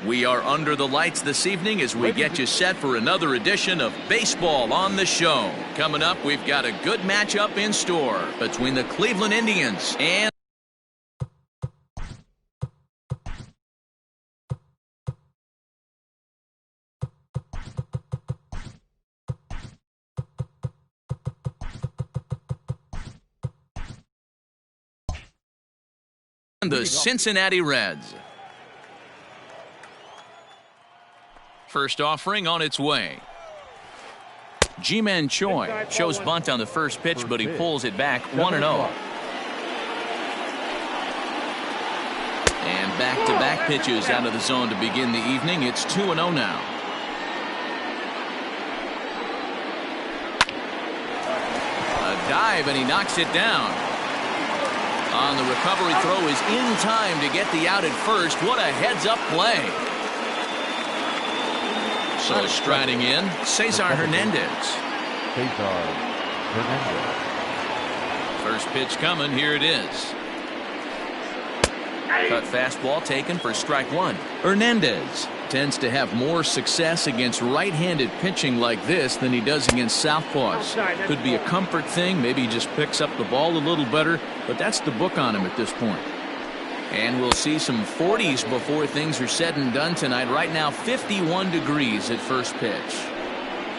We are under the lights this evening as we get you set for another edition of Baseball on the Show. Coming up, we've got a good matchup in store between the Cleveland Indians and the Cincinnati Reds. First offering on its way. Ji-Man Choi shows bunt on the first pitch, but he pulls it back 1-0. And back-to-back pitches out of the zone to begin the evening. It's 2-0 now. A dive, and he knocks it down. On the recovery throw is in time to get the out at first. What a heads-up play. So striding in, Cesar Hernandez. First pitch coming, here it is. Cut fastball taken for strike one. Hernandez tends to have more success against right-handed pitching like this than he does against southpaws. Could be a comfort thing, maybe he just picks up the ball a little better, but that's the book on him at this point. And we'll see some 40s before things are said and done tonight. Right now, 51 degrees at first pitch.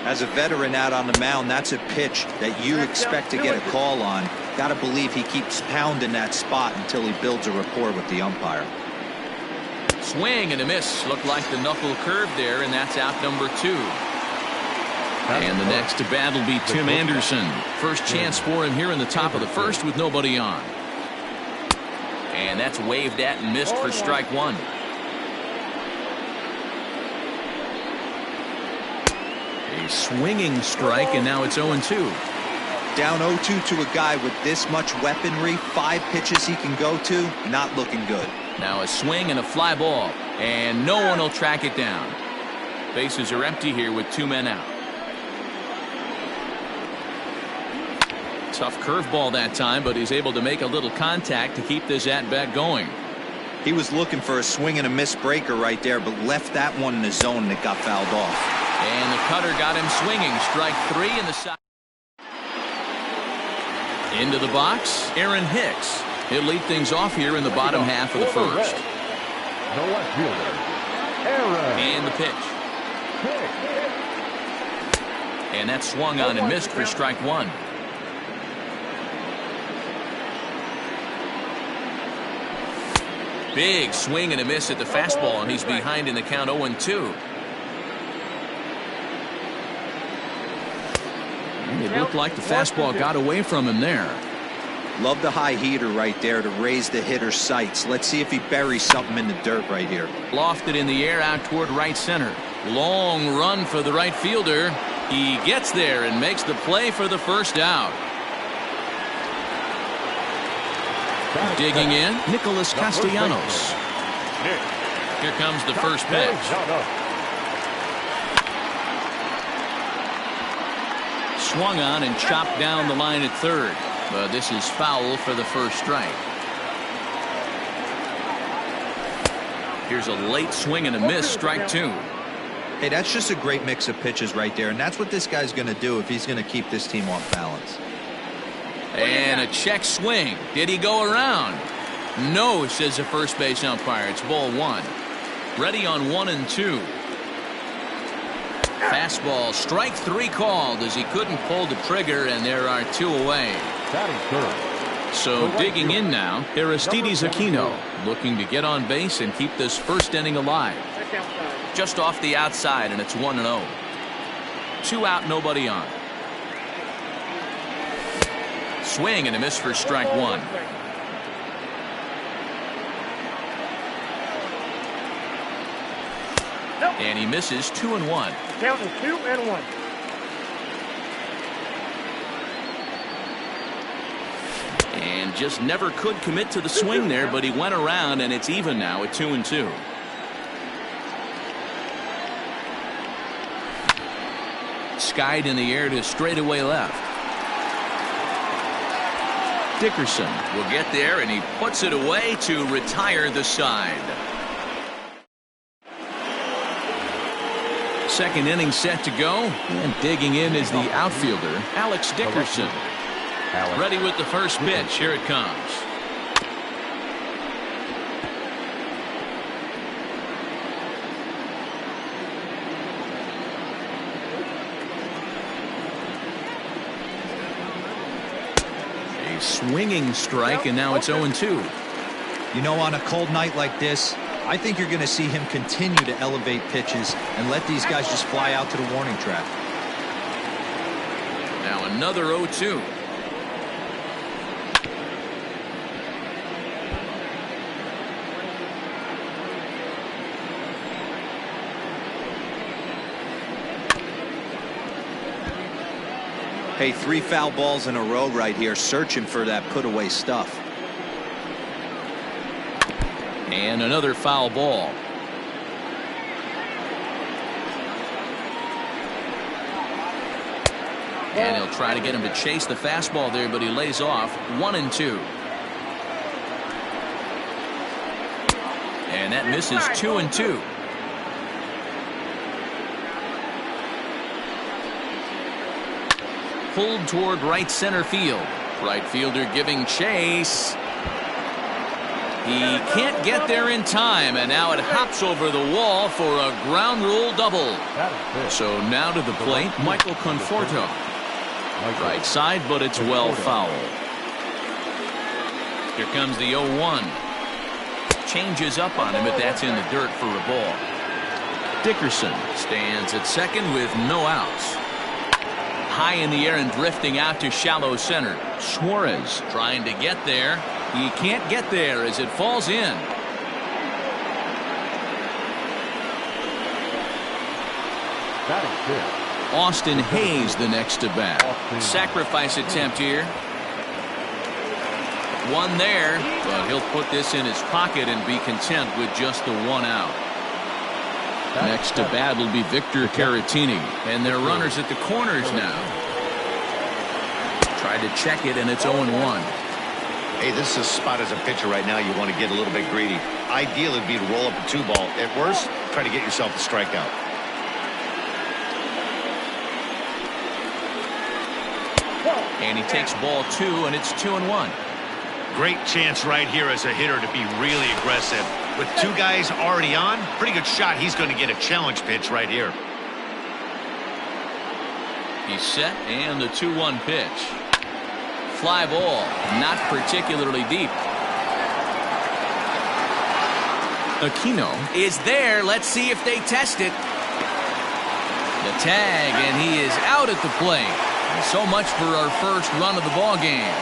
As a veteran out on the mound, that's a pitch that you expect to get a call on. Got to believe he keeps pounding that spot until he builds a rapport with the umpire. Swing and a miss. Looked like the knuckle curve there, and that's out number 2. And the next to bat will be Tim Anderson. First chance for him here in the top of the first with nobody on. And that's waved at and missed for strike one. A swinging strike, and now it's 0-2. Down 0-2 to a guy with this much weaponry, 5 pitches he can go to, not looking good. Now a swing and a fly ball, and no one will track it down. Bases are empty here with 2 men out. Tough curveball that time, but he's able to make a little contact to keep this at-bat going. He was looking for a swing and a miss breaker right there, but left that one in the zone and it got fouled off. And the cutter got him swinging. Strike 3 in the side. Into the box, Aaron Hicks. He'll lead things off here in the bottom half of the first. The left fielder, Aaron. And the pitch. And that swung on and missed for strike 1. Big swing and a miss at the fastball, and he's behind in the count 0-2. And it looked like the fastball got away from him there. Love the high heater right there to raise the hitter's sights. Let's see if he buries something in the dirt right here. Lofted in the air out toward right center. Long run for the right fielder. He gets there and makes the play for the first out. Digging in, Nicholas Castellanos. Here comes the first pitch. Swung on and chopped down the line at third. But this is foul for the first strike. Here's a late swing and a miss, strike 2. Hey, that's just a great mix of pitches right there, and that's what this guy's going to do if he's going to keep this team off balance. And a check swing. Did he go around? No, says the first base umpire. It's ball 1. Ready on 1-2. Fastball, strike 3 called as he couldn't pull the trigger, and there are 2 away. So digging in now, Aristides Aquino looking to get on base and keep this first inning alive. Just off the outside, and it's 1-0. 2 out, nobody on. Swing and a miss for strike 1. And he misses 2-1. Count is 2-1. And just never could commit to the swing there, but he went around, and it's even now at 2-2. Skied in the air to straightaway left. Dickerson will get there, and he puts it away to retire the side. Second inning set to go, and digging in is the outfielder, Alex Dickerson. Ready with the first pitch. Here it comes. A swinging strike, and now it's 0-2. You know, on a cold night like this, I think you're going to see him continue to elevate pitches and let these guys just fly out to the warning track. Now another 0-2. Hey, 3 foul balls in a row right here, searching for that put-away stuff. And another foul ball. And he'll try to get him to chase the fastball there, but he lays off. 1-2. And that misses. 2-2. Pulled toward right center field. Right fielder giving chase. He can't get there in time, and now it hops over the wall for a ground rule double. So now to the plate, Michael Conforto. Right side, but it's well foul. Here comes the 0-1. Changes up on him, but that's in the dirt for a ball. Dickerson stands at second with no outs. High in the air and drifting out to shallow center. Suarez trying to get there. He can't get there as it falls in. Austin Hayes the next to bat. Sacrifice attempt here. One there, but he'll put this in his pocket and be content with just the 1 out. Next to bat will be Victor Caratini, and they're runners at the corners now. Tried to check it, and it's 0-1. Hey, this is a spot as a pitcher right now you want to get a little bit greedy. Ideal would be to roll up a 2-ball. At worst, try to get yourself a strikeout. And he takes ball 2, and it's 2-1. Great chance right here as a hitter to be really aggressive. With 2 guys already on, pretty good shot he's going to get a challenge pitch right here. He's set, and the 2-1 pitch. Fly ball, not particularly deep. Aquino is there. Let's see if they test it. The tag, and he is out at the plate. So much for our first run of the ball game.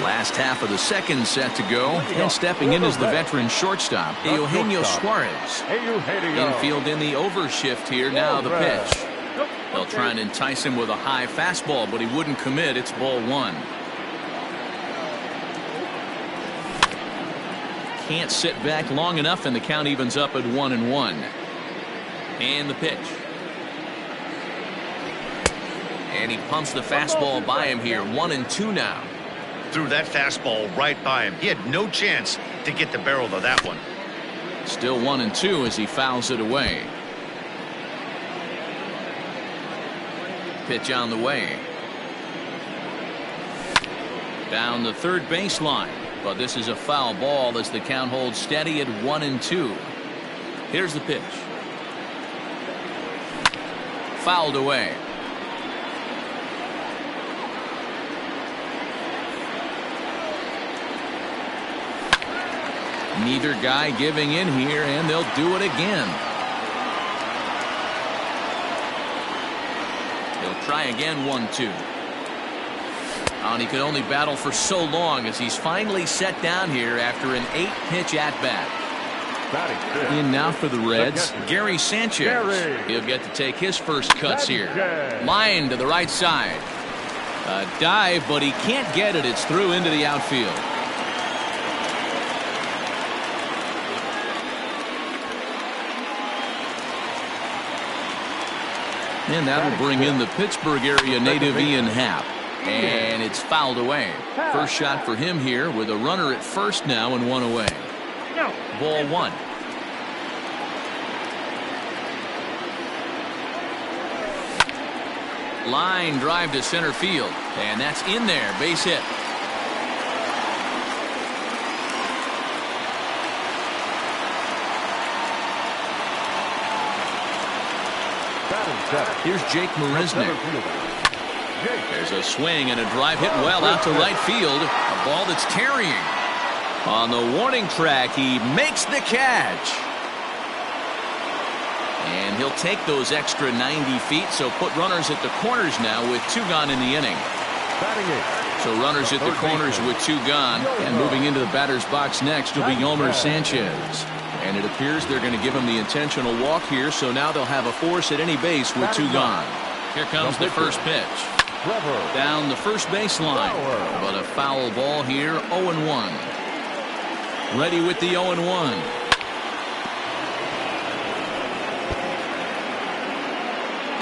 Last half of the second set to go, and stepping in is the veteran shortstop, Eugenio Suarez. Infield in the overshift here. Now the pitch. They'll try and entice him with a high fastball, but he wouldn't commit. It's ball 1. Can't sit back long enough, and the count evens up at 1-1. And the pitch. And he pumps the fastball by him here. 1-2 now. Threw that fastball right by him. He had no chance to get the barrel to that one. Still 1-2 as he fouls it away. Pitch on the way. Down the third baseline, but this is a foul ball as the count holds steady at 1-2. Here's the pitch. Fouled away. Neither guy giving in here, and they'll do it again. He'll try again. 1-2. And he could only battle for so long as he's finally set down here after an 8-pitch at-bat. In now for the Reds, Gary Sanchez. He'll get to take his first cuts here. Line to the right side. A dive, but he can't get it. It's through into the outfield. And that'll bring in the Pittsburgh area native Ian Happ. And it's fouled away. First shot for him here with a runner at first now and one away. Ball one. Line drive to center field, and that's in there. Base hit. Here's Jake Marisnick. There's a swing and a drive hit well out to right field. A ball that's carrying. On the warning track, he makes the catch. And he'll take those extra 90 feet, so put runners at the corners now with two gone in the inning. So runners at the corners with two gone, and moving into the batter's box next will be Yomer Sanchez. And it appears they're going to give him the intentional walk here, so now they'll have a force at any base with two gone. Here comes the first pitch. Down the first baseline, but a foul ball here, 0-1. Ready with the 0-1.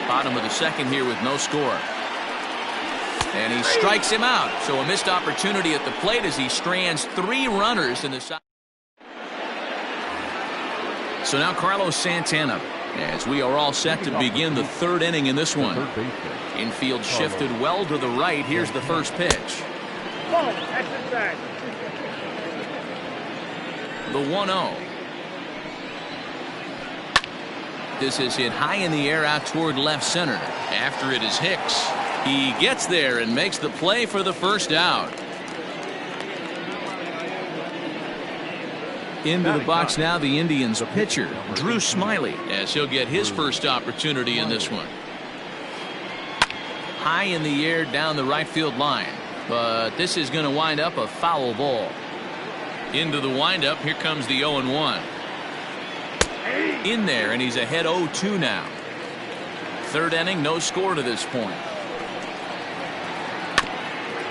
Bottom of the second here with no score. And he strikes him out. So a missed opportunity at the plate as he strands three runners in the side. So now Carlos Santana, as we are all set to begin the third inning in this one. Infield shifted well to the right. Here's the first pitch. The 1-0. This is hit high in the air out toward left center. After it is Hicks. He gets there and makes the play for the first out. Into the box now, the Indians pitcher, Drew Smiley, as he'll get his first opportunity in this one. High in the air down the right field line. But this is going to wind up a foul ball. Into the windup, here comes the 0-1. In there, and he's ahead 0-2 now. Third inning, no score to this point.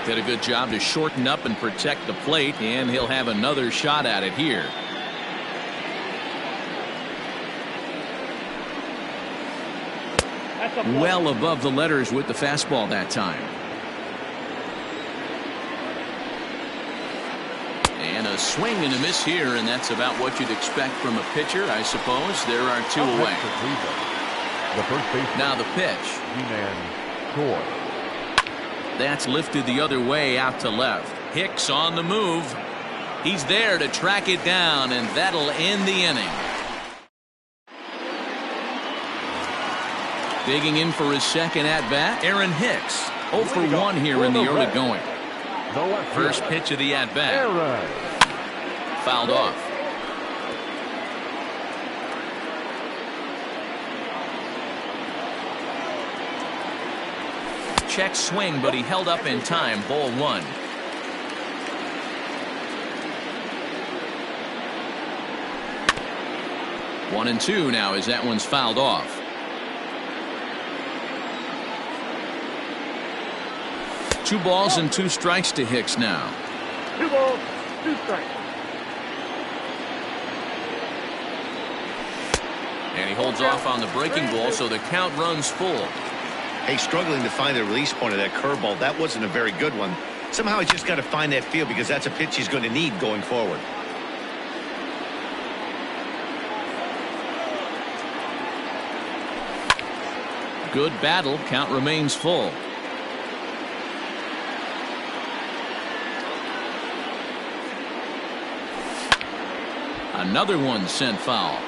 Did a good job to shorten up and protect the plate, and he'll have another shot at it here. Well above the letters with the fastball that time. And a swing and a miss here, and that's about what you'd expect from a pitcher, I suppose. There are two away. Now the pitch. That's lifted the other way out to left. Hicks on the move. He's there to track it down, and that'll end the inning. Digging in for his second at-bat, Aaron Hicks. 0 for 1 here in the early going. First pitch of the at-bat. Fouled off. Check swing, but he held up in time. Ball one. One and two now as that one's fouled off. Two balls and two strikes to Hicks now. 2 balls, 2 strikes. And he holds off on the breaking ball, so the count runs full. Hey, struggling to find the release point of that curveball. That wasn't a very good one. Somehow he's just got to find that feel, because that's a pitch he's going to need going forward. Good battle. Count remains full. Another one sent foul.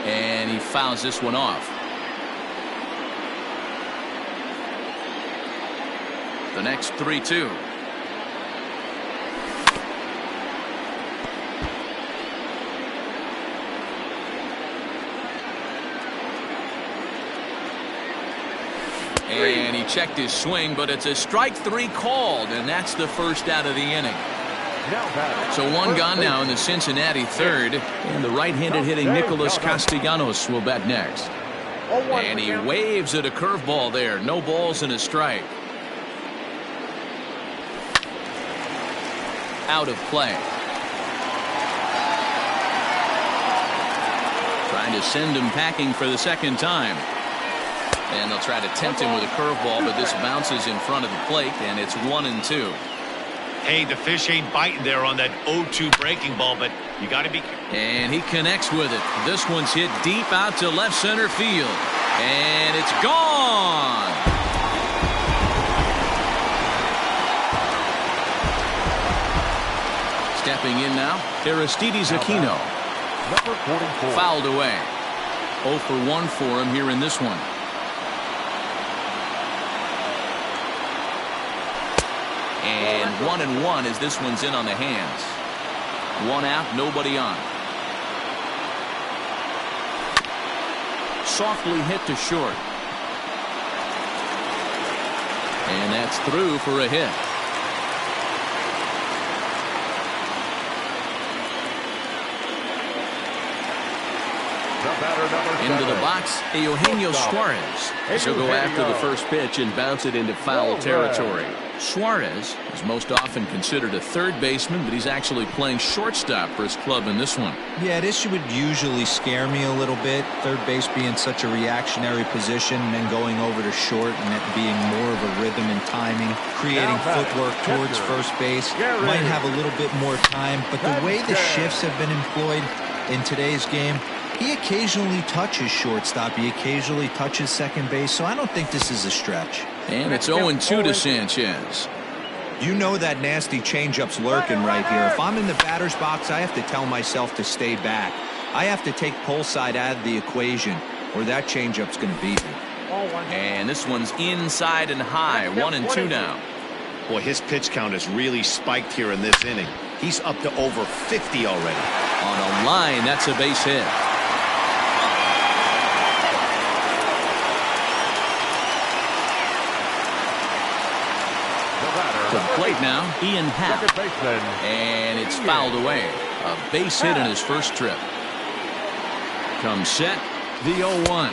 And he fouls this one off. The next 3-2. And he checked his swing, but it's a strike 3 called, and that's the first out of the inning. So one gone now in the Cincinnati third, and the right-handed hitting Nicholas Castellanos will bat next. And he waves at a curveball there. No balls and a strike. Out of play. trying to send him packing for the second time. And they'll try to tempt him with a curveball, but this bounces in front of the plate, and it's 1-2. Hey, the fish ain't biting there on that 0-2 breaking ball, but you got to be. And he connects with it. This one's hit deep out to left center field. And it's gone. Stepping in now, Aristides Aquino. Fouled away. 0 for 1 for him here in this one. And 1-1 as this one's in on the hands. 1 out, nobody on. Softly hit to short. And that's through for a hit. Into the box, Eugenio Suarez. He'll go after the first pitch and bounce it into foul territory. Suarez is most often considered a third baseman, but he's actually playing shortstop for his club in this one. Yeah, this would usually scare me a little bit. Third base being such a reactionary position and then going over to short and it being more of a rhythm and timing, creating footwork towards first base. Might have a little bit more time, but the way the shifts have been employed in today's game, he occasionally touches shortstop. He occasionally touches second base, so I don't think this is a stretch. And it's 0-2 to Sanchez. You know that nasty changeup's lurking right here. If I'm in the batter's box, I have to tell myself to stay back. I have to take pull side out of the equation, or that changeup's going to beat me. And this one's inside and high. 1-2 now. Boy, his pitch count has really spiked here in this inning. He's up to over 50 already. On a line, that's a base hit. To the plate now, Ian Happ. And it's fouled away. A base hit in his first trip. Comes set, the 0-1.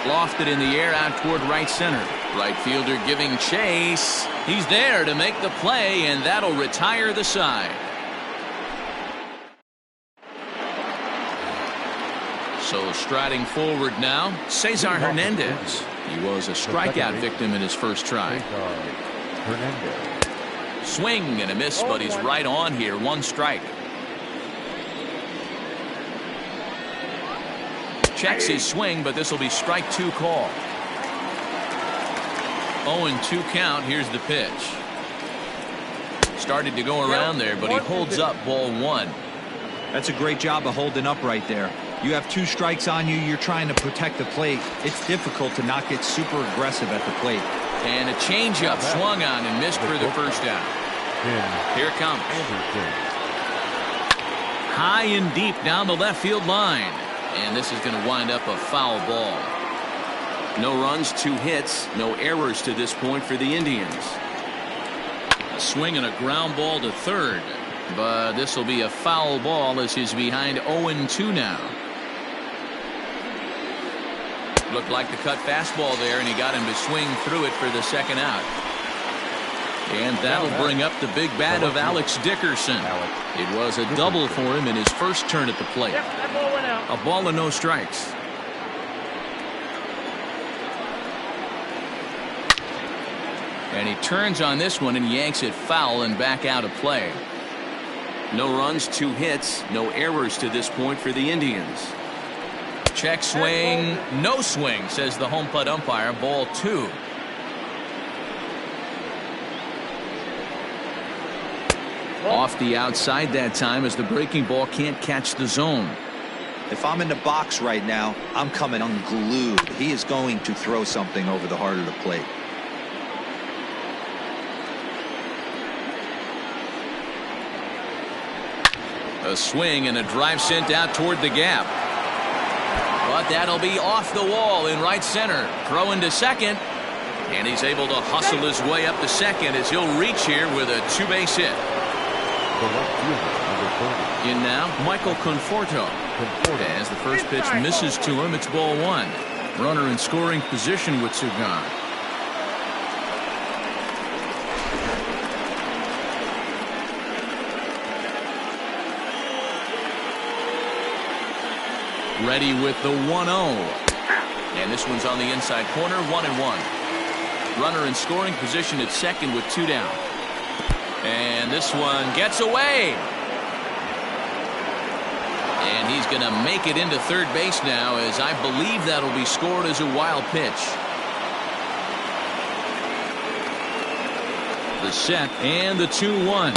Lofted in the air out toward right center. Right fielder giving chase. He's there to make the play, and that'll retire the side. So striding forward now, Cesar Hernandez. He was a strikeout victim in his first try. Swing and a miss, but he's right on here. 1 strike. Checks his swing, but this will be strike 2 call. 0-2 count. Here's the pitch. Started to go around there, but he holds up ball 1. That's a great job of holding up right there. You have 2 strikes on you. You're trying to protect the plate. It's difficult to not get super aggressive at the plate. And a changeup swung on and missed for the first out. Here it comes. High and deep down the left field line. And this is going to wind up a foul ball. No runs, 2 hits, no errors to this point for the Indians. A swing and a ground ball to third. But this will be a foul ball as he's behind 0-2 now. Looked like the cut fastball there, and he got him to swing through it for the second out. And that'll bring up the big bat of Alex Dickerson. It was a double for him in his first turn at the plate. A ball and no strikes. And he turns on this one and yanks it foul and back out of play. No runs, 2 hits, no errors to this point for the Indians. Check swing, no swing, says the home plate umpire. Ball 2. Off the outside that time as the breaking ball can't catch the zone. If I'm in the box right now, I'm coming unglued. He is going to throw something over the heart of the plate. A swing and a drive sent out toward the gap. But that'll be off the wall in right center. Throw into second. And he's able to hustle his way up to second as he'll reach here with a 2-base hit. In now, Michael Conforto. As the first pitch misses to him, it's ball 1. Runner in scoring position with Sugan. Ready with the 1-0. And this one's on the inside corner, 1-1. Runner in scoring position at second with 2 down. And this one gets away. And he's going to make it into third base now, as I believe that'll be scored as a wild pitch. The set and the 2-1.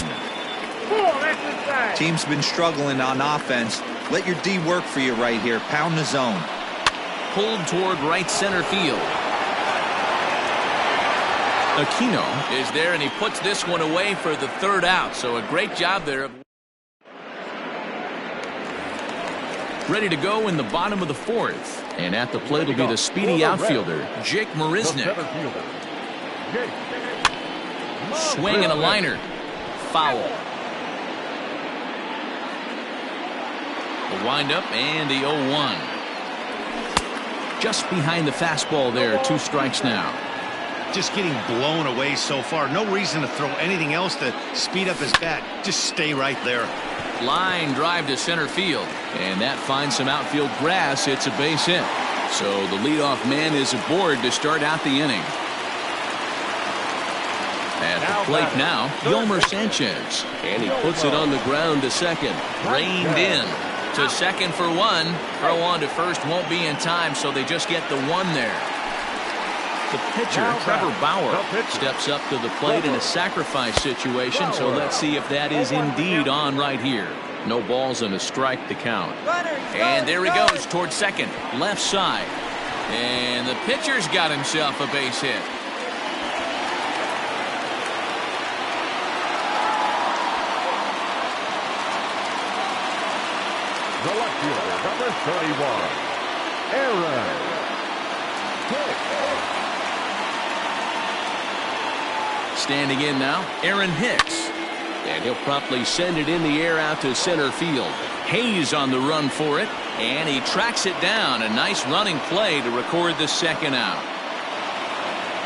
Team's been struggling on offense. Let your D work for you right here. Pound the zone. Pulled toward right center field. Aquino is there, and he puts this one away for the 3rd out. So a great job there. Ready to go in the bottom of the 4th. And at the plate will be the speedy outfielder, Jake Marisnick. Swing and a liner. Foul. The windup and the 0-1. Just behind the fastball there. 2 strikes now. Just getting blown away so far. No reason to throw anything else to speed up his bat. Just stay right there. Line drive to center field. And that finds some outfield grass. It's a base hit. So the leadoff man is aboard to start out the inning. At the plate now, Yolmer Sanchez. And he puts it on the ground to second. Reined in. To second for 1. Throw on to first won't be in time, so they just get the 1 there. The pitcher, Trevor Bauer, steps up to the plate in a sacrifice situation, so let's see if that is indeed on right here. No balls and a strike to count. And there he goes towards second, left side. And the pitcher's got himself a base hit. The left fielder, number 31, Aaron Hicks. Standing in now, Aaron Hicks. And he'll promptly send it in the air out to center field. Hayes on the run for it, and he tracks it down. A nice running play to record the 2nd out.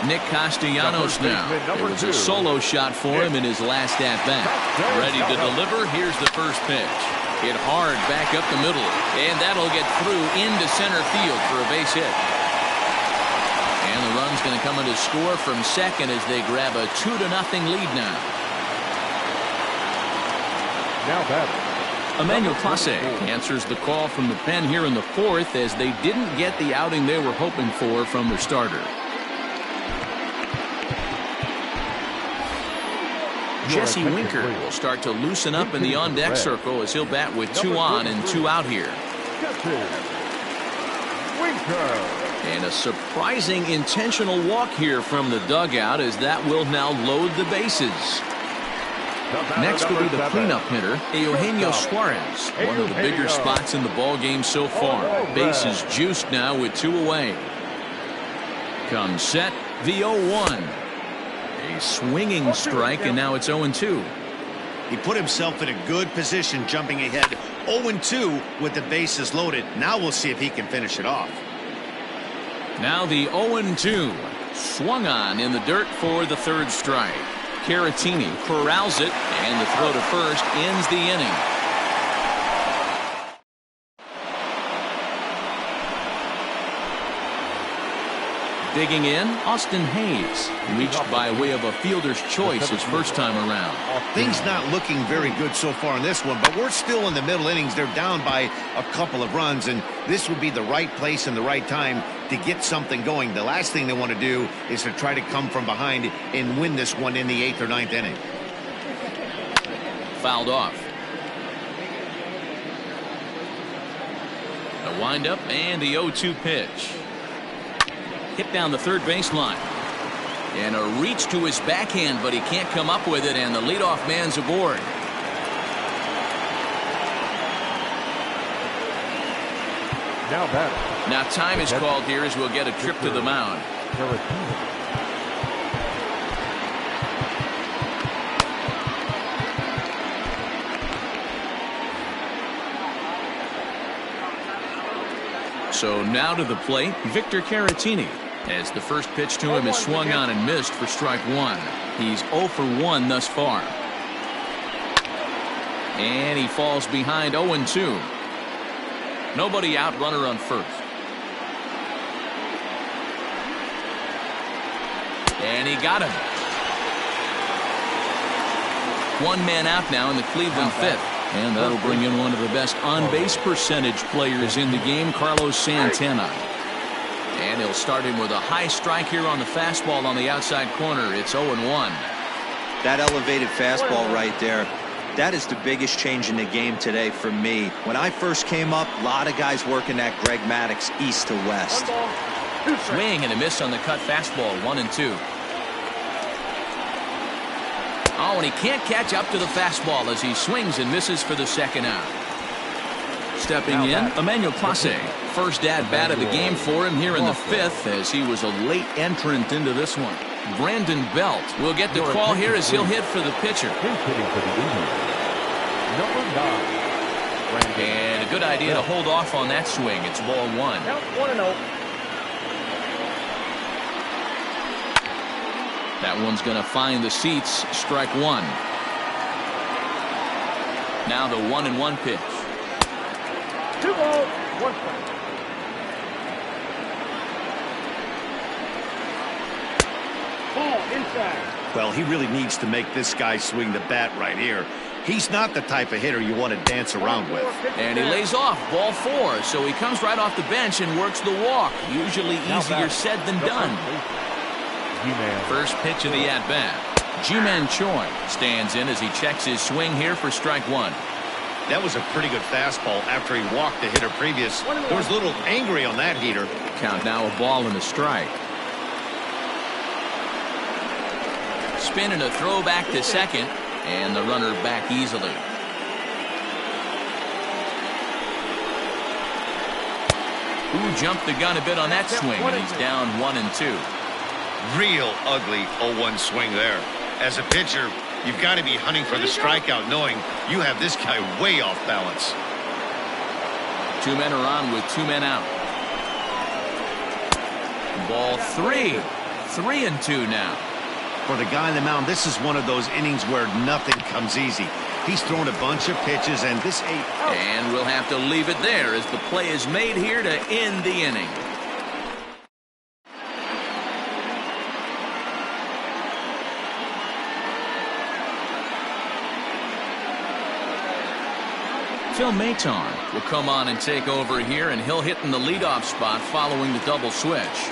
Nick Castellanos now. It was a solo shot for him in his last at-bat. Ready to deliver. Here's the first pitch. Hit hard back up the middle, and that'll get through into center field for a base hit. And the run's going to come in to score from second as they grab a 2-0 lead now. Now batting, Emmanuel Clase answers the call from the pen here in the 4th, as they didn't get the outing they were hoping for from their starter. Jesse Winker will start to loosen up in the on-deck circle as he'll bat with 2 on and 2 out here. And a surprising intentional walk here from the dugout, as that will now load the bases. Next will be the cleanup hitter, Eugenio Suarez. One of the bigger spots in the ball game so far. Bases juiced now with 2 away. Comes set, the 0-1. A swinging strike, and now it's 0-2. He put himself in a good position, jumping ahead 0-2 with the bases loaded. Now we'll see if he can finish it off. Now the 0-2. Swung on in the dirt for the 3rd strike. Caratini corrals it, and the throw to first ends the inning. Digging in, Austin Hayes reached by way of a fielder's choice his first time around. Things not looking very good so far in this one, but we're still in the middle innings. They're down by a couple of runs, and this would be the right place and the right time to get something going. The last thing they want to do is to try to come from behind and win this one in the 8th or 9th inning. Fouled off. A windup and the 0-2 pitch. Hit down the third baseline. And a reach to his backhand, but he can't come up with it, and the leadoff man's aboard. now batting. Now time is called here as we'll get a trip to the mound. So now to the plate, Victor Caratini, as the first pitch to him is swung on and missed for strike 1. He's 0 for 1 thus far. And he falls behind 0-2. Nobody out, runner on first. And he got him. One man out now in the Cleveland fifth. And that'll bring in one of the best on-base percentage players in the game, Carlos Santana. And he'll start him with a high strike here on the fastball on the outside corner. It's 0-1. That elevated fastball right there, that is the biggest change in the game today for me. When I first came up, a lot of guys working that Greg Maddux east to west. Swing and a miss on the cut fastball, 1-2. Oh, and he can't catch up to the fastball as he swings and misses for the second out. Stepping in, Emmanuel Clase. First at-bat of the game for him here in the fifth, as he was a late entrant into this one. Brandon Belt will get the call here as he'll hit for the pitcher. And a good idea to hold off on that swing. It's ball one. 1-0. That one's going to find the seats. Strike one. Now the 1-1 pitch. 2 balls, 1 strike. Ball inside. Well, he really needs to make this guy swing the bat right here. He's not the type of hitter you want to dance around with. And he lays off, ball four. So he comes right off the bench and works the walk. Usually easier said than done. First pitch of the at-bat. Ji-Man Choi stands in as he checks his swing here for strike one. That was a pretty good fastball after he walked the hitter previous. There was a little angry on that heater. Count now, a ball and a strike. Spin and a throw back to second, and the runner back easily. Ooh, jumped the gun a bit on that swing, and he's down 1-2. Real ugly 0-1 swing there. As a pitcher, you've got to be hunting for the strikeout, knowing you have this guy way off balance. Two men are on with two men out. Ball three. 3-2 now. For the guy on the mound, this is one of those innings where nothing comes easy. He's thrown a bunch of pitches, and this ain't. And we'll have to leave it there as the play is made here to end the inning. Phil Maton will come on and take over here, and he'll hit in the leadoff spot following the double switch.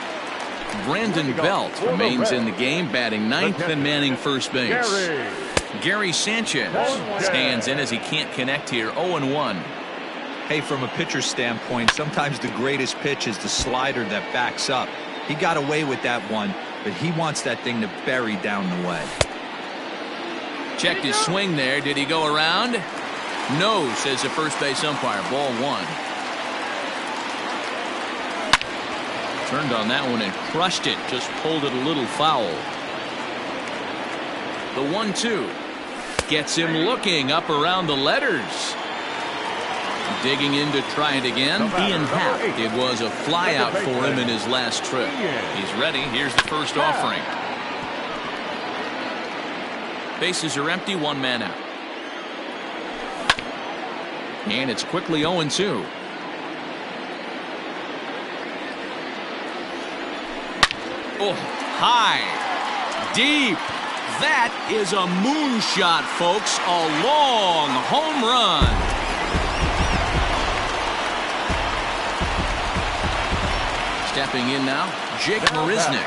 Brandon Belt remains in the game, batting ninth and manning first base. Gary Sanchez stands in as he can't connect here, 0-1. Hey, from a pitcher's standpoint, sometimes the greatest pitch is the slider that backs up. He got away with that one, but he wants that thing to bury down the way. Checked his swing there. Did he go around? No, says the first base umpire. Ball one. Turned on that one and crushed it. Just pulled it a little foul. The 1-2 gets him looking up around the letters. Digging in to try it again. Ian Happ. It was a fly out for him in his last trip. He's ready. Here's the first offering. Bases are empty. One man out. And it's quickly 0-2. Oh, high, deep. That is a moonshot, folks. A long home run. Stepping in now, Jake Marisnick.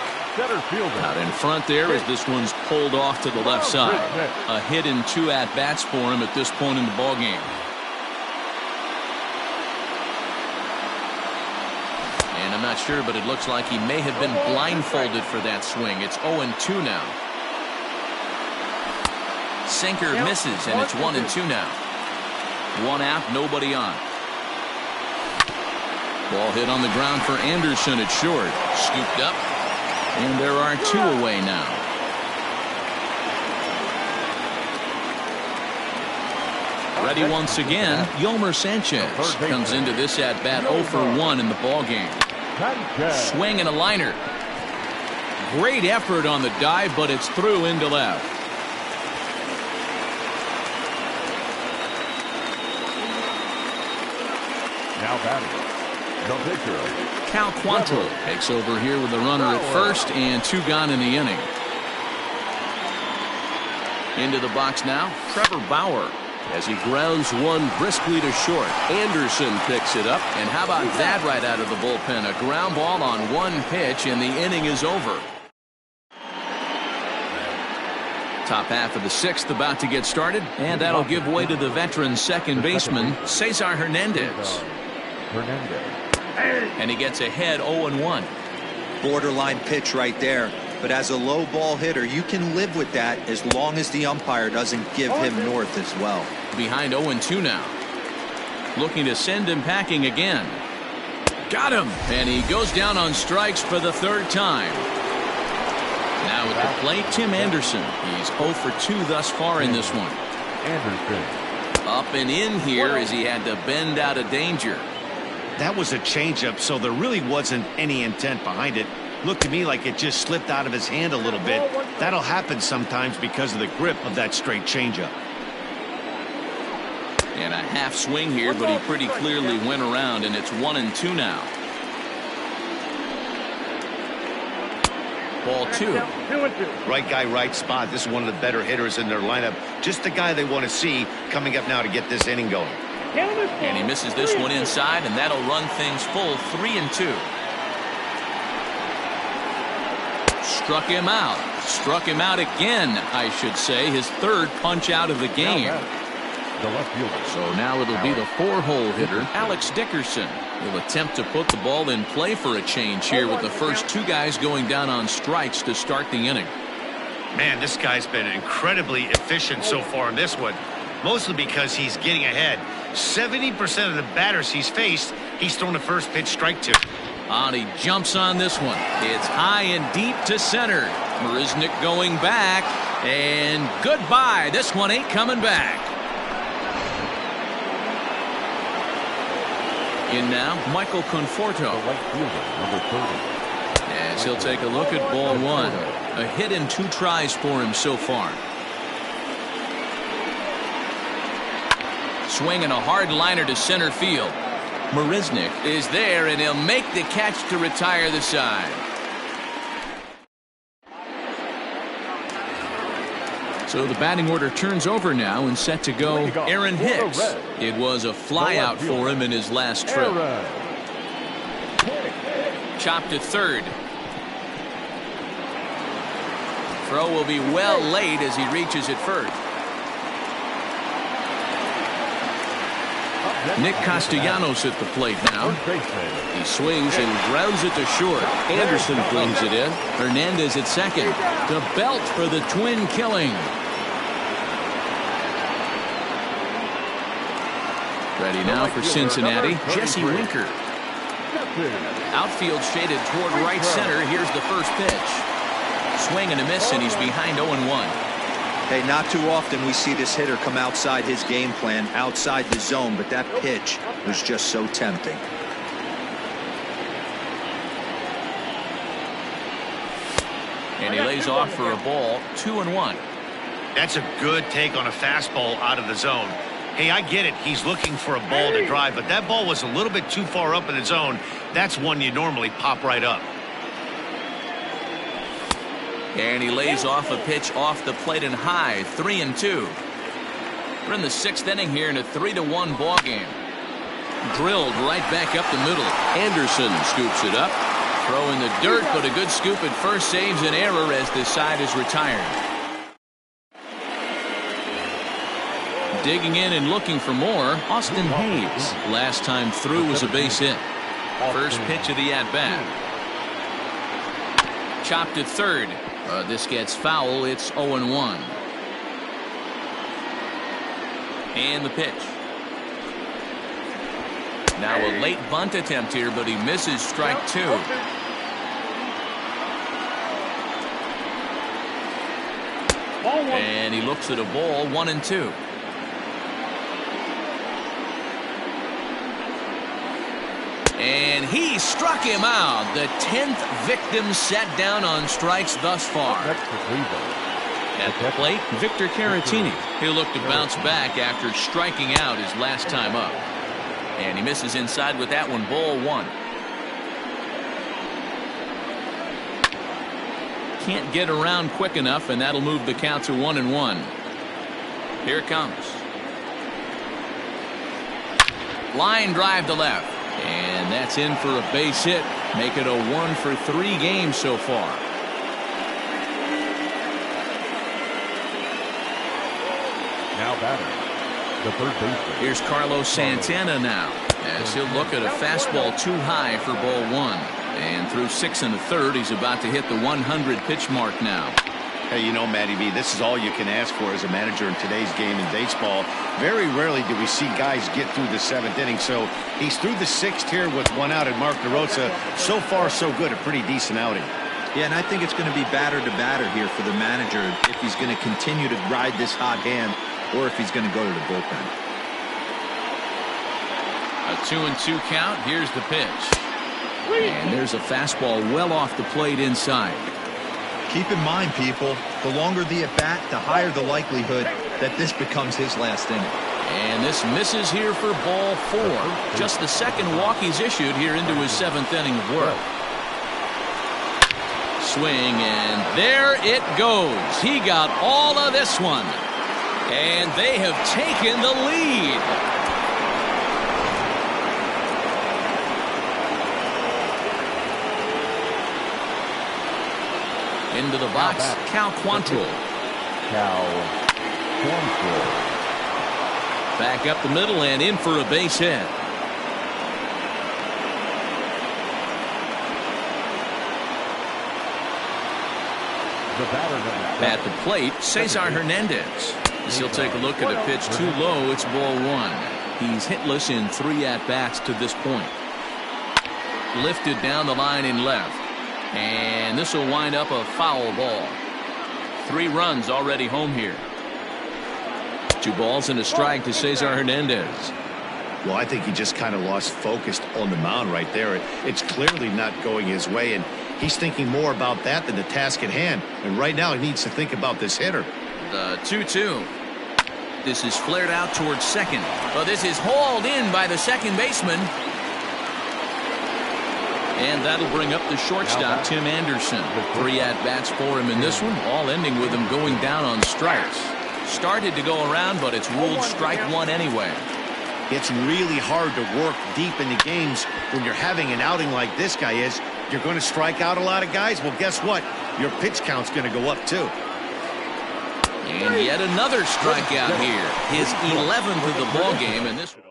Out in front there as this one's pulled off to the left side. A hit in 2 at-bats for him at this point in the ballgame. And I'm not sure, but it looks like he may have been blindfolded for that swing. It's 0-2 now. Sinker misses, and it's 1-2 now. One out, nobody on. Ball hit on the ground for Anderson at short. Scooped up, and there are 2 away now. Ready once again, Yolmer Sanchez comes into this at-bat 0 for 1 in the ballgame. Swing and a liner. Great effort on the dive, but it's through into left. batting, the pitcher. Cal Quantrill takes over here with the runner at first and 2 gone in the inning. Into the box now, Trevor Bauer. As he grounds one briskly to short. Anderson picks it up. And how about that right out of the bullpen? A ground ball on 1 pitch, and the inning is over. Top half of the 6th about to get started, and that'll give way to the veteran second baseman, Cesar Hernandez. And he gets ahead 0-1. Borderline pitch right there. But as a low ball hitter, you can live with that as long as the umpire doesn't give him north as well. Behind 0-2 now. Looking to send him packing again. Got him. And he goes down on strikes for the 3rd time. Now at the plate, Tim Anderson. He's 0 for 2 thus far in this one. Up and in here as he had to bend out of danger. That was a changeup, so there really wasn't any intent behind it. Looked to me like it just slipped out of his hand a little bit. That'll happen sometimes because of the grip of that straight changeup. And a half swing here, but he pretty clearly went around, and it's 1-2 now. Ball 2. Right guy, right spot. This is one of the better hitters in their lineup. Just the guy they want to see coming up now to get this inning going. And he misses this one inside, and that'll run things full 3-2. Struck him out. Struck him out again, I should say. His 3rd punch out of the game. So now it'll be the 4-hole hitter, Alex Dickerson. He'll attempt to put the ball in play for a change here with the first 2 guys going down on strikes to start the inning. Man, this guy's been incredibly efficient so far in this one. Mostly because he's getting ahead. 70% of the batters he's faced, he's thrown a first pitch strike to. And he jumps on this one. It's high and deep to center. Marisnick going back. And goodbye. This one ain't coming back. In now, Michael Conforto. As he'll take a look at ball 1. A hit in 2 tries for him so far. Swinging a hard liner to center field. Marisnick is there, and he'll make the catch to retire the side. So the batting order turns over now and set to go Aaron Hicks. It was a flyout for him in his last trip. Chopped to 3rd. Throw will be well late as he reaches at first. Nick Castellanos at the plate now. He swings and grounds it to short. Anderson brings it in. Hernandez at second. The belt for the twin killing. Ready now for Cincinnati, Jesse Winker. Outfield shaded toward right center. Here's the first pitch. Swing and a miss, and he's behind 0-1. Hey, not too often we see this hitter come outside his game plan, outside the zone, but that pitch was just so tempting. And he lays off for a ball, 2-1. That's a good take on a fastball out of the zone. Hey, I get it. He's looking for a ball to drive, but that ball was a little bit too far up in the zone. That's one you normally pop right up. And he lays off a pitch off the plate and high, 3-2. We're in the 6th inning here in a 3-1 ball game. Drilled right back up the middle. Anderson scoops it up. Throw in the dirt, but a good scoop at first saves an error as the side is retired. Digging in and looking for more, Austin Hayes. Last time through was a base hit. First pitch of the at-bat. Chopped at 3rd. This gets foul. It's 0-1. And the pitch. Now a late bunt attempt here, but he misses strike 2. And he looks at a ball, 1-2. And he struck him out. The 10th victim set down on strikes thus far. At the plate, Victor Caratini. He'll look to bounce back after striking out his last time up. And he misses inside with that one. Ball one. Can't get around quick enough, and that'll move the count to 1-1. Here it comes. Line drive to left. And that's in for a base hit. Make it a 1-for-3 game so far. Now batter, the third baseman. Here's Carlos Santana now, as he'll look at a fastball too high for ball one. And through 6 1/3, he's about to hit the 100 pitch mark now. Hey, you know, Matty B, this is all you can ask for as a manager in today's game in baseball. Very rarely do we see guys get through the 7th inning. So he's through the 6th here with 1 out, and Mark DeRosa, so far so good, a pretty decent outing. Yeah, and I think it's going to be batter to batter here for the manager if he's going to continue to ride this hot hand or if he's going to go to the bullpen. A 2-2 count. Here's the pitch. And there's a fastball well off the plate inside. Keep in mind, people, the longer the at-bat, the higher the likelihood that this becomes his last inning. And this misses here for ball 4. Just the second walk he's issued here into his 7th inning of work. Swing, and there it goes. He got all of this one. And they have taken the lead. Into the box, Cal Quantrill. Back up the middle and in for a base hit. At the plate, Cesar Hernandez. As he'll take a look at a pitch too low, it's ball 1. He's hitless in 3 at-bats to this point. Lifted down the line in left. And this will wind up a foul ball. 3 runs already home here. 2 balls and a strike to Cesar Hernandez. Well, I think he just kind of lost focus on the mound right there. It's clearly not going his way, and he's thinking more about that than the task at hand. And right now he needs to think about this hitter. The 2-2. This is flared out towards second. But this is hauled in by the second baseman. And that'll bring up the shortstop, Tim Anderson. 3 at-bats for him in this one, all ending with him going down on strikes. Started to go around, but it's ruled strike 1 anyway. It's really hard to work deep into games when you're having an outing like this guy is. You're going to strike out a lot of guys. Well, guess what? Your pitch count's going to go up, too. And yet another strikeout here. His 11th of the ball game in this one.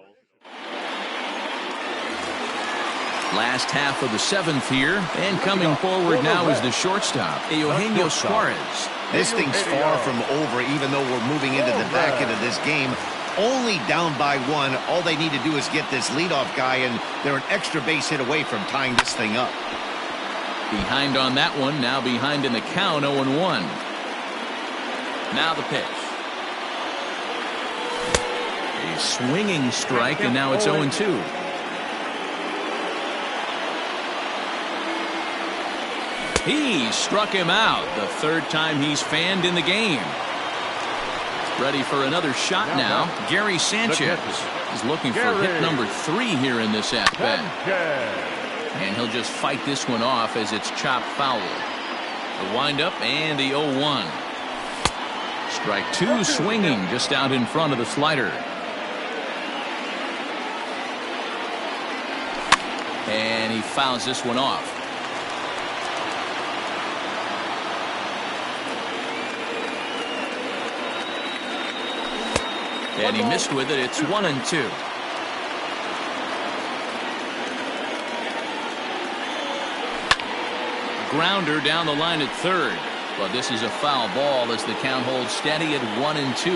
Last half of the 7th here, and coming forward now is the shortstop, Eugenio Suarez. This thing's far from over, even though we're moving into the back end of this game. Only down by 1. All they need to do is get this leadoff guy, and they're an extra base hit away from tying this thing up. Behind on that one, now behind in the count, 0-1. Now the pitch. A swinging strike, and now it's 0-2. He struck him out. The 3rd time he's fanned in the game. Ready for another shot now. Gary Sanchez is looking for hit number 3 here in this at-bat. And he'll just fight this one off as it's chopped foul. The windup and the 0-1. Strike 2 swinging just out in front of the slider. And he fouls this one off. And he missed with it. It's 1-2. Grounder down the line at 3rd. But this is a foul ball as the count holds steady at 1-2.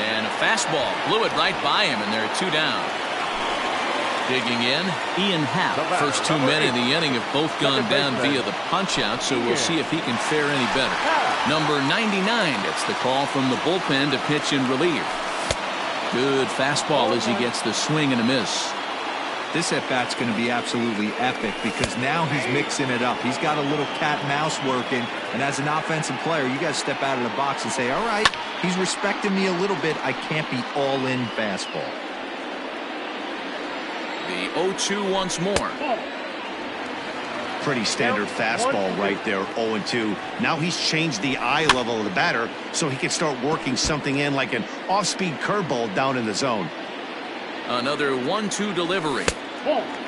And a fastball blew it right by him, and there are 2 down. Digging in, Ian Happ. First 2 men in the inning have both gone down via the punch-out, so we'll see if he can fare any better. Number 99 gets the call from the bullpen to pitch in relief. Good fastball as he gets the swing and a miss. This at-bat's going to be absolutely epic because now he's mixing it up. He's got a little cat and mouse working, and as an offensive player, you got to step out of the box and say, all right, he's respecting me a little bit. I can't be all-in fastball. The 0-2 once more. Pretty standard fastball right there, 0-2. Now he's changed the eye level of the batter so he can start working something in like an off-speed curveball down in the zone. Another 1-2 delivery.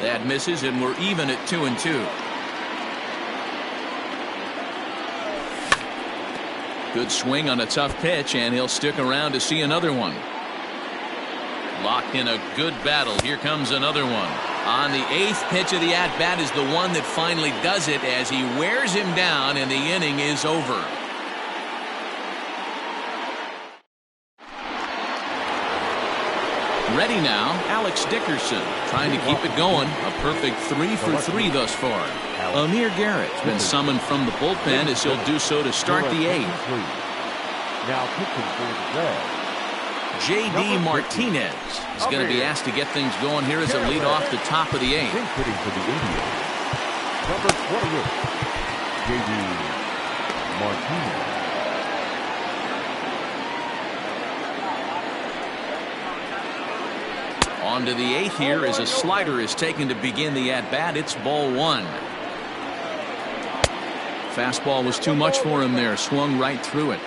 That misses, and we're even at 2-2. Good swing on a tough pitch, and he'll stick around to see another one. Locked in a good battle. Here comes another one. On the 8th pitch of the at-bat is the one that finally does it as he wears him down, and the inning is over. Ready now, Alex Dickerson, trying to keep it going. A perfect 3 for 3 thus far. Amir Garrett's been summoned from the bullpen as he'll do so to start the 8th. Now pitching for the Reds, J.D. Martinez is going to be asked to get things going here as a lead off the top of the 8th. then hitting for the Indians, number 28, J.D. Martinez. On to the 8th here as a slider is taken to begin the at-bat. It's ball 1. Fastball was too much for him there. Swung right through it.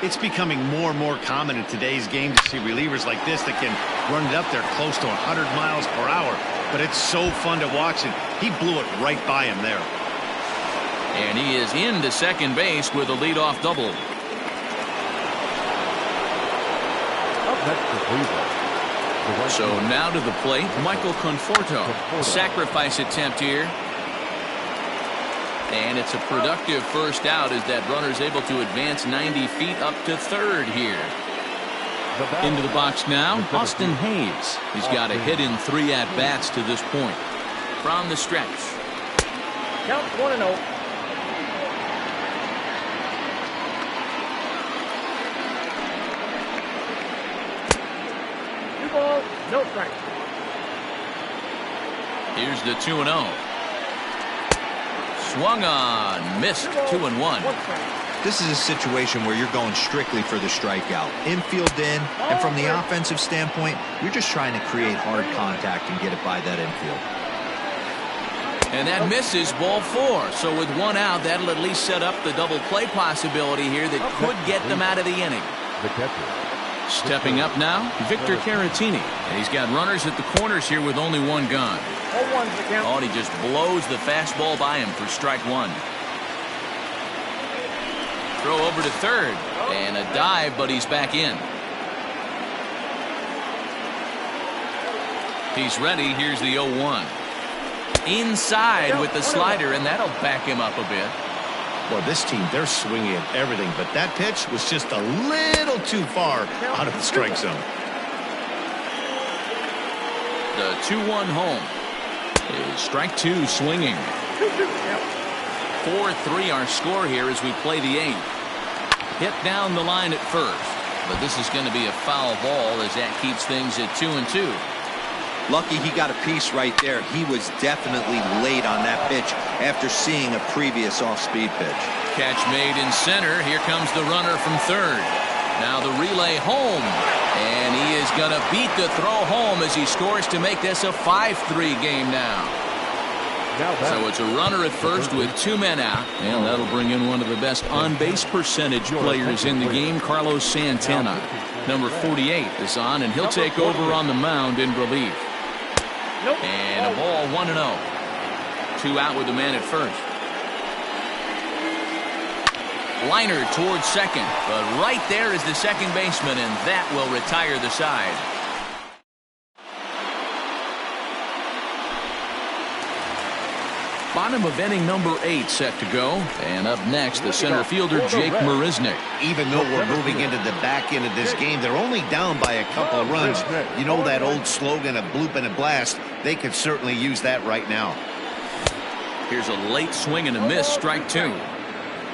It's becoming more and more common in today's game to see relievers like this that can run it up there close to 100 miles per hour. But it's so fun to watch, and he blew it right by him there. And he is into second base with a leadoff double. Up next for Cleveland, the right So fielder, now to the plate, Michael Conforto. Sacrifice attempt here. And it's a productive first out as that runner's able to advance 90 feet up to third here. the batter, Into the box now, Austin Hayes. He's got a hit in 3 at-bats to this point. From the stretch. Count 1-0. Two balls, no strikes. Here's the 2-0. Swung on, missed, 2-1. One strike. This is a situation where you're going strictly for the strikeout. Infield in, and from the offensive standpoint, you're just trying to create hard contact and get it by that infield. And that misses, ball 4. So with 1 out, that'll at least set up the double play possibility here that could get them out of the inning. the catcher, Stepping up now, Victor Caratini. And he's got runners at the corners here with only 1 gone. 0-1's the count. Oh, and he just blows the fastball by him for strike 1. Throw over to third. And a dive, but he's back in. He's ready. Here's the 0-1. Inside with the slider, and that'll back him up a bit. Well, this team, they're swinging at everything, but that pitch was just a little too far out of the strike zone. The 2-1 home is strike 2 swinging. 2-2 count. 4-3 our score here as we play the 8th. Hit down the line at first, but this is going to be a foul ball as that keeps things at 2-2. Lucky he got a piece right there. He was definitely late on that pitch after seeing a previous off-speed pitch. Catch made in center. Here comes the runner from third. Now the relay home, and he is going to beat the throw home as he scores to make this a 5-3 game now. So it's a runner at first with 2 men out, and that'll bring in one of the best on-base percentage players in the game, Carlos Santana. Number 48 is on, and he'll take over on the mound in relief. And a ball 1-0. 2 out with the man at first. Liner towards second, but right there is the second baseman, and that will retire the side. Bottom of inning number 8 set to go. And up next, the center fielder, Jake Marisnick. Even though we're moving into the back end of this game, they're only down by a couple of runs. You know that old slogan, a bloop and a blast? They could certainly use that right now. Here's a late swing and a miss, strike 2.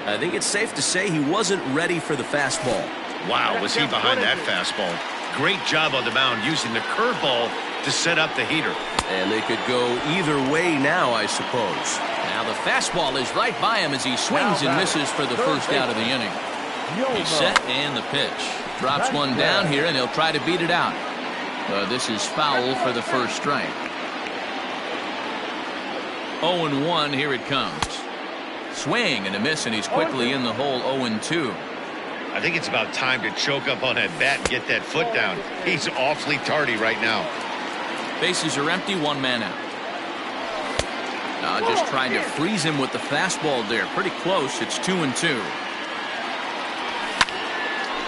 I think it's safe to say he wasn't ready for the fastball. Wow, was he behind that fastball? Great job on the mound using the curveball to set up the heater. And they could go either way now, I suppose. Now the fastball is right by him as he swings and misses for the first out of the inning. He's set and the pitch. Drops one down here and he'll try to beat it out. This is foul for the first strike. 0-1, here it comes. Swing and a miss, and he's quickly in the hole. 0-2. I think it's about time to choke up on that bat and get that foot down. He's awfully tardy right now. Bases are empty, one man out. Just trying to freeze him with the fastball there. Pretty close. It's 2-2.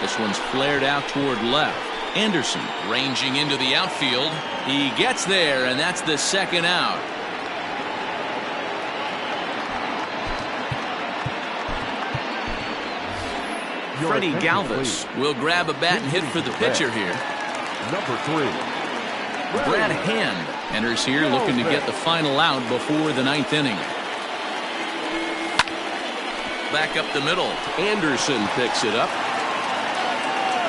This one's flared out toward left. Anderson ranging into the outfield. He gets there, and that's the second out. Freddie Galvis will grab a bat and hit for the pitcher here. Number 3. Brad Hand enters here looking to get the final out before the ninth inning. Back up the middle. Anderson picks it up.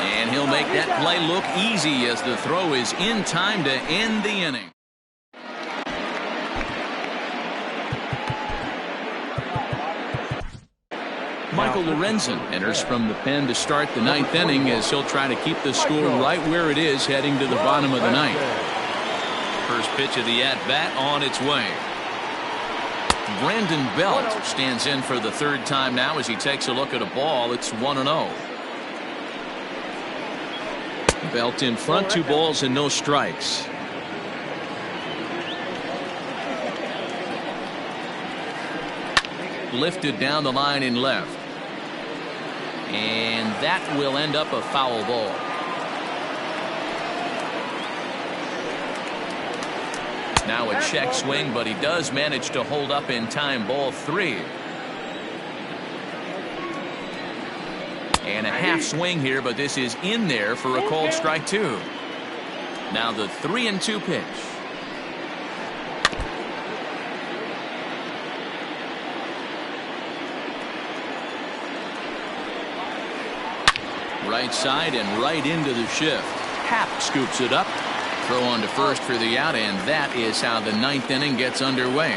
And he'll make that play look easy as the throw is in time to end the inning. Michael Lorenzen enters from the pen to start the ninth inning as he'll try to keep the score right where it is heading to the bottom of the ninth. First pitch of the at-bat on its way. Brandon Belt stands in for the third time now as he takes a look at a ball. It's 1-0. Belt in front, 2 balls and no strikes. Lifted down the line in left. And that will end up a foul ball. Now a check swing, but he does manage to hold up in time. Ball 3. And a half swing here, but this is in there for a called strike 2. Now the 3-2 pitch. Right side and right into the shift. Happ scoops it up. Throw on to first for the out, and that is how the ninth inning gets underway.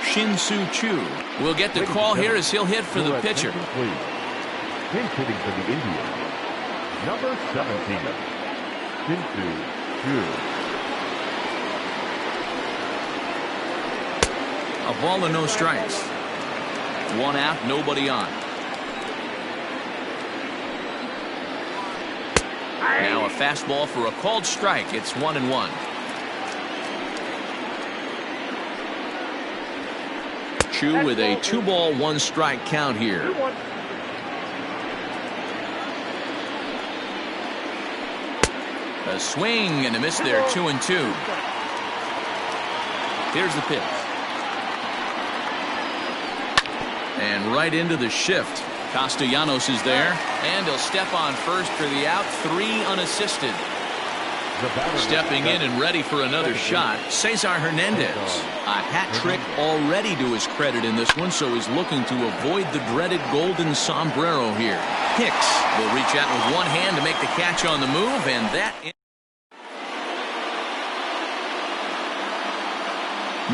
Shin-Soo Choo will get the call here as he'll hit for the pitcher. Pinch hitting for the Indians. Number 17. Shin-Soo Choo. A ball and no strikes. 1 out, nobody on. Now a fastball for a called strike. It's 1-1. Choo with a 2-ball, 1-strike count here. A swing and a miss there. 2-2. Here's the pitch. And right into the shift. Castellanos is there, and he'll step on first for the out. 3 unassisted. Stepping in and ready for another shot, Cesar Hernandez. A hat trick already to his credit in this one, so he's looking to avoid the dreaded golden sombrero here. Hicks will reach out with one hand to make the catch on the move, and that is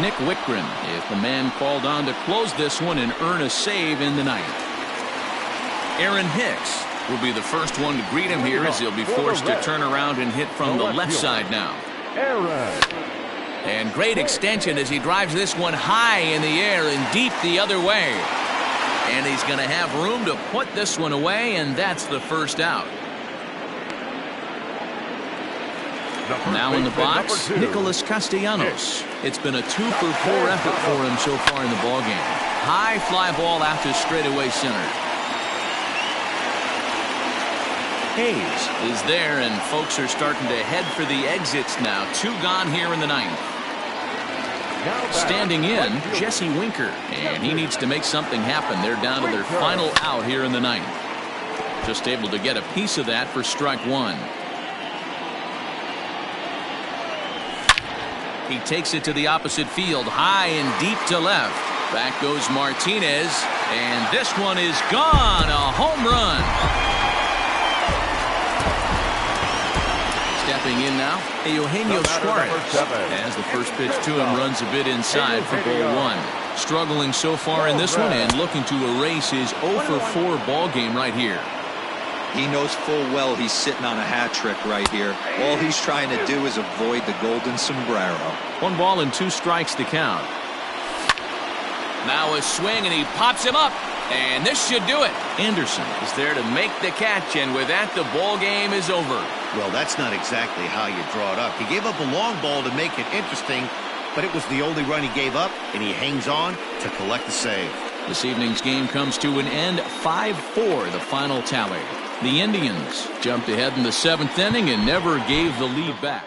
Nick Wickren is the man called on to close this one and earn a save in the ninth. Aaron Hicks will be the first one to greet him here as he'll be forced to turn around and hit from the left side now. And great extension as he drives this one high in the air and deep the other way. And he's going to have room to put this one away, and that's the first out. Now in the box, Nicholas Castellanos. It's been a 2-for-4 effort for him so far in the ballgame. High fly ball out to straightaway center. Hayes is there, and folks are starting to head for the exits now. 2 gone here in the ninth. Standing in, Jesse Winker, and he needs to make something happen. They're down to their final out here in the ninth. Just able to get a piece of that for strike 1. He takes it to the opposite field, high and deep to left. Back goes Martinez, and this one is gone. A home run. Stepping in now, Eugenio Suarez, as the first pitch to him runs a bit inside for ball one. Struggling so far in this one and looking to erase his 0 for 4 ball game right here. He knows full well he's sitting on a hat trick right here. All he's trying to do is avoid the golden sombrero. 1 ball and 2 strikes to count. Now a swing, and he pops him up, and this should do it. Anderson is there to make the catch, and with that, the ball game is over. Well, that's not exactly how you draw it up. He gave up a long ball to make it interesting, but it was the only run he gave up, and he hangs on to collect the save. This evening's game comes to an end, 5-4, the final tally. The Indians jumped ahead in the 7th inning and never gave the lead back.